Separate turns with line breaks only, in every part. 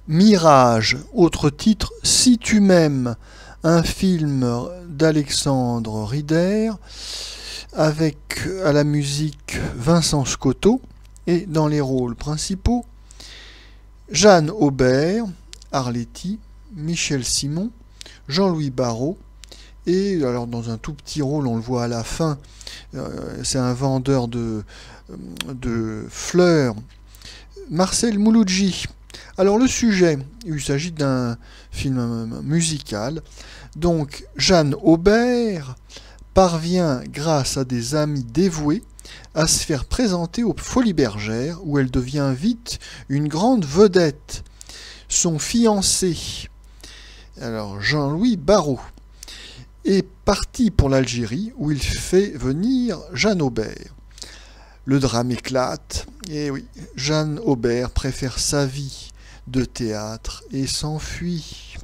Mirage, autre titre, Si tu m'aimes, un film d'Alexandre Rieder, avec à la musique Vincent Scotto, et dans les rôles principaux, Jeanne Aubert, Arletty, Michel Simon, Jean-Louis Barrault, et alors dans un tout petit rôle, on le voit à la fin, c'est un vendeur de fleurs, Marcel Mouloudji. Alors le sujet, il s'agit d'un film musical. Donc Jeanne Aubert parvient, grâce à des amis dévoués, à se faire présenter aux Folies Bergères, où elle devient vite une grande vedette. Son fiancé, alors Jean-Louis Barrault, est parti pour l'Algérie, où il fait venir Jeanne Aubert. Le drame éclate, et oui, Jeanne Aubert préfère sa vie de théâtre et s'enfuit.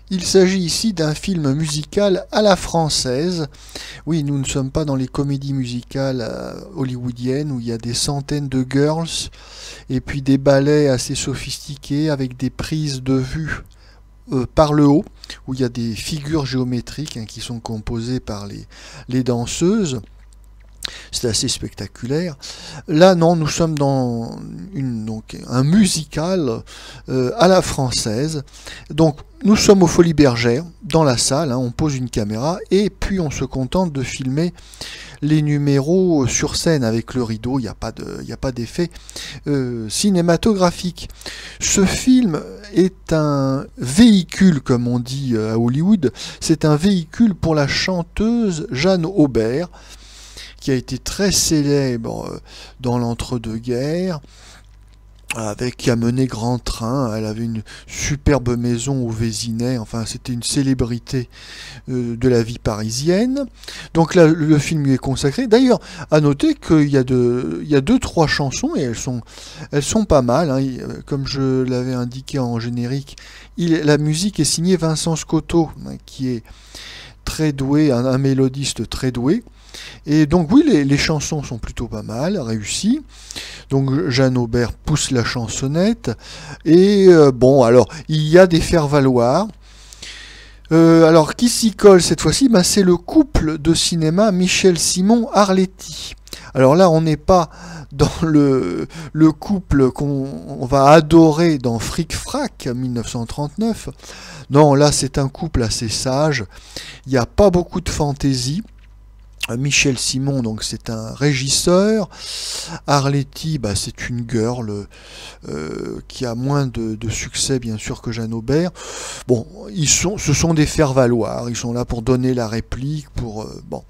Il s'agit ici d'un film musical à la française. Oui, nous ne sommes pas dans les comédies musicales hollywoodiennes où il y a des centaines de girls et puis des ballets assez sophistiqués avec des prises de vue par le haut, où il y a des figures géométriques qui sont composées par les danseuses. C'est assez spectaculaire. Là, non, nous sommes dans un musical à la française. Donc, nous sommes aux Folies Bergères, dans la salle, on pose une caméra, et puis on se contente de filmer les numéros sur scène avec le rideau. Il n'y a pas d'effet cinématographique. Ce film est un véhicule, comme on dit à Hollywood, c'est un véhicule pour la chanteuse Jeanne Aubert, qui a été très célèbre dans l'entre-deux-guerres, qui a mené grand train. Elle avait une superbe maison au Vésinet, enfin c'était une célébrité de la vie parisienne. Donc là, le film lui est consacré. D'ailleurs, à noter qu'il y a deux, trois chansons, et elles sont pas mal, comme je l'avais indiqué en générique. La musique est signée Vincent Scotto, qui est très doué, un mélodiste très doué. Et donc oui, les chansons sont plutôt pas mal, réussies. Donc Jeanne Aubert pousse la chansonnette. Et bon, alors, il y a des faire-valoir. Alors, qui s'y colle cette fois-ci? C'est le couple de cinéma Michel Simon-Arletty. Alors là, on n'est pas dans le couple qu'on va adorer dans Fric Frac 1939. Non, là, c'est un couple assez sage. Il n'y a pas beaucoup de fantaisie. Michel Simon, donc c'est un régisseur. Arletty, c'est une girl qui a moins de succès bien sûr que Jeanne Aubert. Bon, ce sont des faire-valoir. Ils sont là pour donner la réplique, pour bon.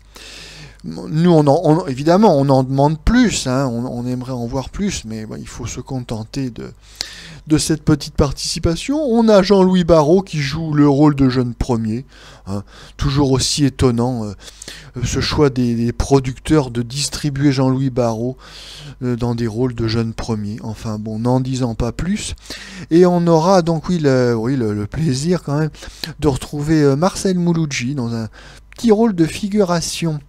Nous, évidemment, on en demande plus. On aimerait en voir plus, mais il faut se contenter de cette petite participation. On a Jean-Louis Barrault qui joue le rôle de jeune premier. Toujours aussi étonnant ce choix des producteurs de distribuer Jean-Louis Barrault dans des rôles de jeune premier. Enfin bon, n'en disant pas plus. Et on aura donc le plaisir quand même de retrouver Marcel Mouloudji dans un petit rôle de figuration.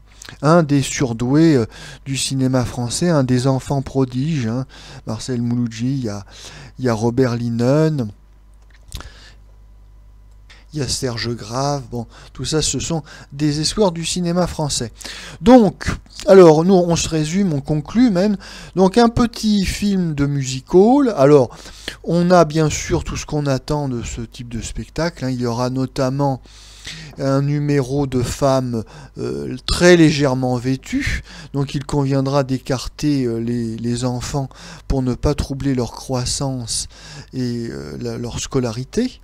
Un des surdoués du cinéma français, un des enfants prodiges, Marcel Mouloudji, il y a Robert Linen, il y a Serge Grave, bon, tout ça ce sont des espoirs du cinéma français. Donc, alors nous on se résume, on conclut même, donc un petit film de music-hall. Alors, on a bien sûr tout ce qu'on attend de ce type de spectacle, il y aura notamment un numéro de femmes très légèrement vêtues, donc il conviendra d'écarter les enfants pour ne pas troubler leur croissance et leur scolarité.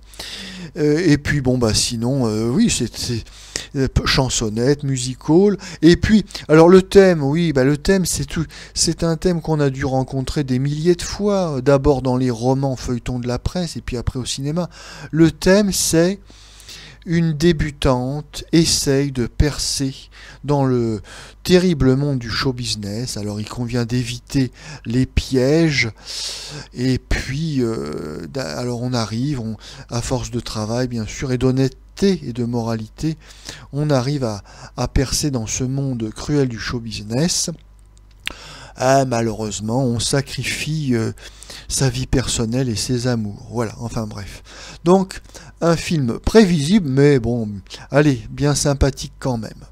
Et puis bon sinon oui c'est chansonnette, music-hall. Et puis alors le thème, le thème c'est un thème qu'on a dû rencontrer des milliers de fois, d'abord dans les romans feuilletons de la presse et puis après au cinéma. Le thème c'est une débutante essaye de percer dans le terrible monde du show business. Alors il convient d'éviter les pièges. Et puis, alors on arrive, à force de travail bien sûr, et d'honnêteté et de moralité, on arrive à percer dans ce monde cruel du show business. Ah, malheureusement, on sacrifie sa vie personnelle et ses amours. Voilà, enfin bref. Donc, un film prévisible, mais bon, allez, bien sympathique quand même.